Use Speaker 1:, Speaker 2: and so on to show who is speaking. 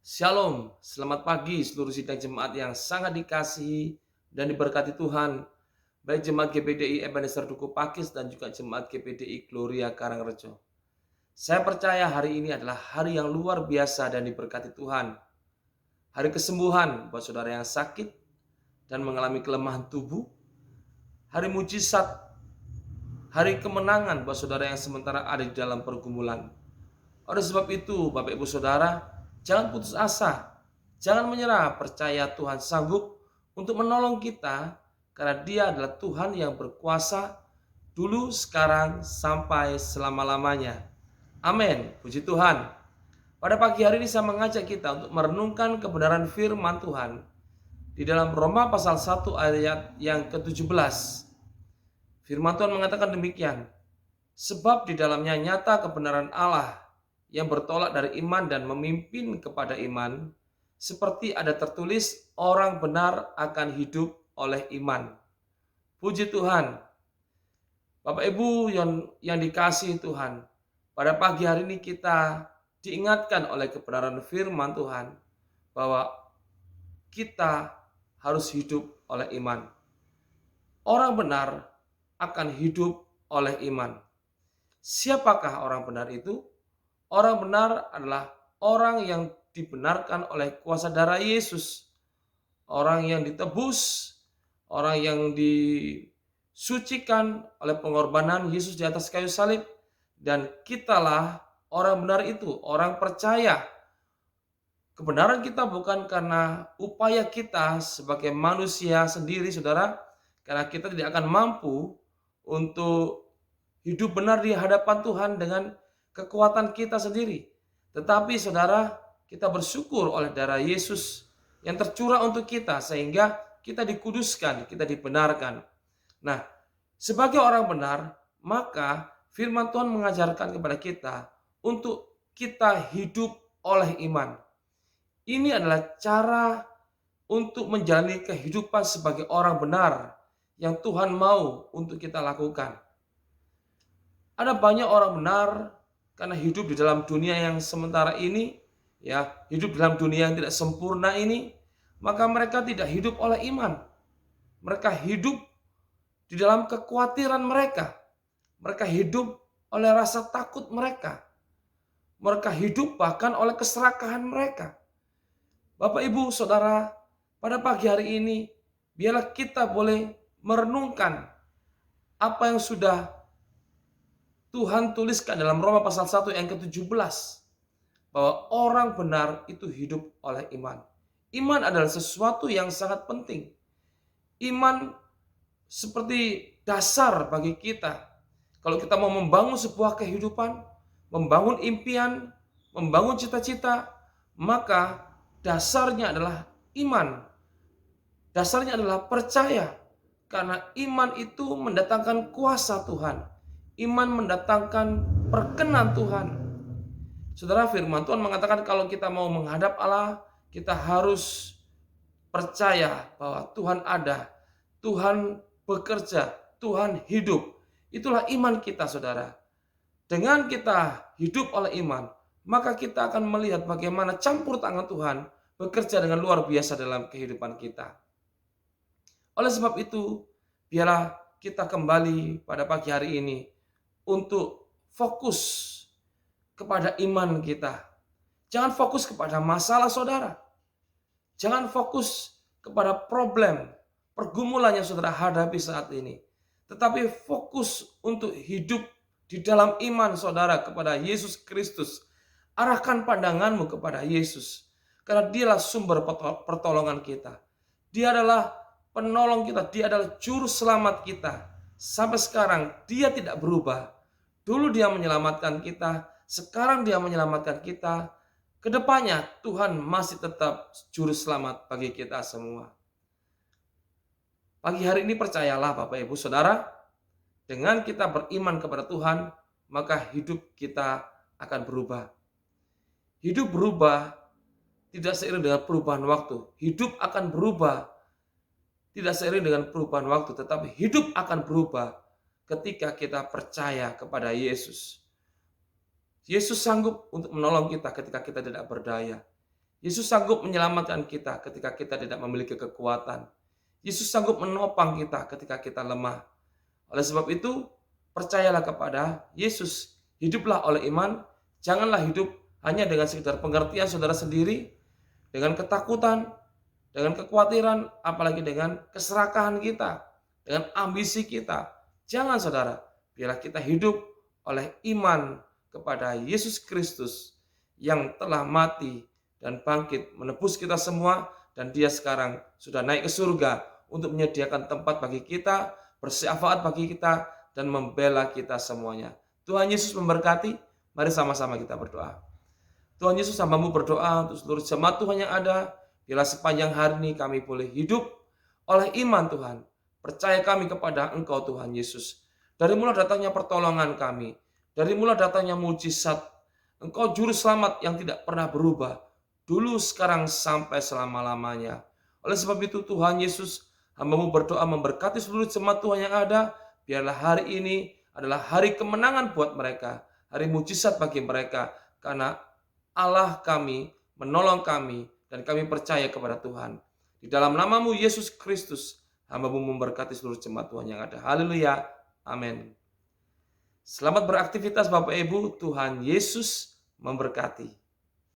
Speaker 1: Shalom, selamat pagi seluruh sidang jemaat yang sangat dikasihi dan diberkati Tuhan. Baik jemaat GPDI Ebenezer Duku Pakis dan juga jemaat GPDI Gloria Karangrejo. Saya percaya hari ini adalah hari yang luar biasa dan diberkati Tuhan. Hari kesembuhan buat saudara yang sakit dan mengalami kelemahan tubuh. Hari mujizat, hari kemenangan buat saudara yang sementara ada di dalam pergumulan. Oleh sebab itu, Bapak Ibu Saudara, jangan putus asa, jangan menyerah, percaya Tuhan sanggup untuk menolong kita karena Dia adalah Tuhan yang berkuasa dulu, sekarang, sampai selama-lamanya. Amin. Puji Tuhan. Pada pagi hari ini saya mengajak kita untuk merenungkan kebenaran firman Tuhan di dalam Roma pasal 1 ayat yang ke-17. Firman Tuhan mengatakan demikian, sebab di dalamnya nyata kebenaran Allah yang bertolak dari iman dan memimpin kepada iman, seperti ada tertulis, orang benar akan hidup oleh iman. Puji Tuhan. Bapak Ibu yang dikasihi Tuhan, pada pagi hari ini kita diingatkan oleh kebenaran firman Tuhan bahwa kita harus hidup oleh iman. Orang benar akan hidup oleh iman. Siapakah orang benar itu? Orang benar adalah orang yang dibenarkan oleh kuasa darah Yesus. Orang yang ditebus, orang yang disucikan oleh pengorbanan Yesus di atas kayu salib. Dan kitalah orang benar itu, orang percaya. Kebenaran kita bukan karena upaya kita sebagai manusia sendiri, saudara. Karena kita tidak akan mampu untuk hidup benar di hadapan Tuhan dengan kekuatan kita sendiri. Tetapi saudara, kita bersyukur oleh darah Yesus yang tercurah untuk kita sehingga kita dikuduskan, kita dibenarkan. Nah, sebagai orang benar, maka firman Tuhan mengajarkan kepada kita untuk kita hidup oleh iman. Ini adalah cara untuk menjalani kehidupan sebagai orang benar yang Tuhan mau untuk kita lakukan. Ada banyak orang benar karena hidup di dalam dunia yang sementara ini, ya, hidup dalam dunia yang tidak sempurna ini, maka mereka tidak hidup oleh iman. Mereka hidup di dalam kekhawatiran mereka. Mereka hidup oleh rasa takut mereka. Mereka hidup bahkan oleh keserakahan mereka. Bapak, Ibu, Saudara, pada pagi hari ini, biarlah kita boleh merenungkan apa yang sudah Tuhan tuliskan dalam Roma pasal 1 yang ke-17. Bahwa orang benar itu hidup oleh iman. Iman adalah sesuatu yang sangat penting. Iman seperti dasar bagi kita. Kalau kita mau membangun sebuah kehidupan, membangun impian, membangun cita-cita, maka dasarnya adalah iman. Dasarnya adalah percaya. Karena iman itu mendatangkan kuasa Tuhan. Iman mendatangkan perkenan Tuhan. Saudara, firman Tuhan mengatakan kalau kita mau menghadap Allah, kita harus percaya bahwa Tuhan ada, Tuhan bekerja, Tuhan hidup. Itulah iman kita, saudara. Dengan kita hidup oleh iman, maka kita akan melihat bagaimana campur tangan Tuhan bekerja dengan luar biasa dalam kehidupan kita. Oleh sebab itu, biarlah kita kembali pada pagi hari ini untuk fokus kepada iman kita. Jangan fokus kepada masalah saudara. Jangan fokus kepada problem, pergumulan yang saudara hadapi saat ini. Tetapi fokus untuk hidup di dalam iman saudara kepada Yesus Kristus. Arahkan pandanganmu kepada Yesus. Karena dialah sumber pertolongan kita. Dia adalah penolong kita. Dia adalah juru selamat kita. Sampai sekarang dia tidak berubah. Dulu dia menyelamatkan kita. Sekarang dia menyelamatkan kita. Kedepannya Tuhan masih tetap juru selamat bagi kita semua. Pagi hari ini percayalah Bapak Ibu Saudara, dengan kita beriman kepada Tuhan, maka hidup kita akan berubah. Hidup berubah tidak seiring dengan perubahan waktu. Hidup akan berubah tidak seiring dengan perubahan waktu, tetapi hidup akan berubah ketika kita percaya kepada Yesus. Yesus sanggup untuk menolong kita ketika kita tidak berdaya. Yesus sanggup menyelamatkan kita ketika kita tidak memiliki kekuatan. Yesus sanggup menopang kita ketika kita lemah. Oleh sebab itu, percayalah kepada Yesus. Hiduplah oleh iman, janganlah hidup hanya dengan sekedar pengertian saudara sendiri, dengan ketakutan, dengan kekhawatiran, apalagi dengan keserakahan kita, dengan ambisi kita. Jangan saudara, biarlah kita hidup oleh iman kepada Yesus Kristus yang telah mati dan bangkit menebus kita semua, dan dia sekarang sudah naik ke surga untuk menyediakan tempat bagi kita, bersyafaat bagi kita, dan membela kita semuanya. Tuhan Yesus memberkati. Mari sama-sama kita berdoa. Tuhan Yesus, hamba-Mu berdoa untuk seluruh jemaat Tuhan yang ada. Biarlah sepanjang hari ini kami boleh hidup oleh iman Tuhan. Percaya kami kepada Engkau Tuhan Yesus. Dari mula datangnya pertolongan kami, dari mula datangnya mujizat, Engkau juru selamat yang tidak pernah berubah, dulu, sekarang, sampai selama-lamanya. Oleh sebab itu Tuhan Yesus, hamba-Mu berdoa memberkati seluruh jemaat Tuhan yang ada. Biarlah hari ini adalah hari kemenangan buat mereka, hari mujizat bagi mereka, karena Allah kami menolong kami dan kami percaya kepada Tuhan. Di dalam nama-Mu Yesus Kristus, hamba-Mu memberkati seluruh jemaat Tuhan yang ada. Haleluya. Amin. Selamat beraktivitas Bapak Ibu. Tuhan Yesus memberkati.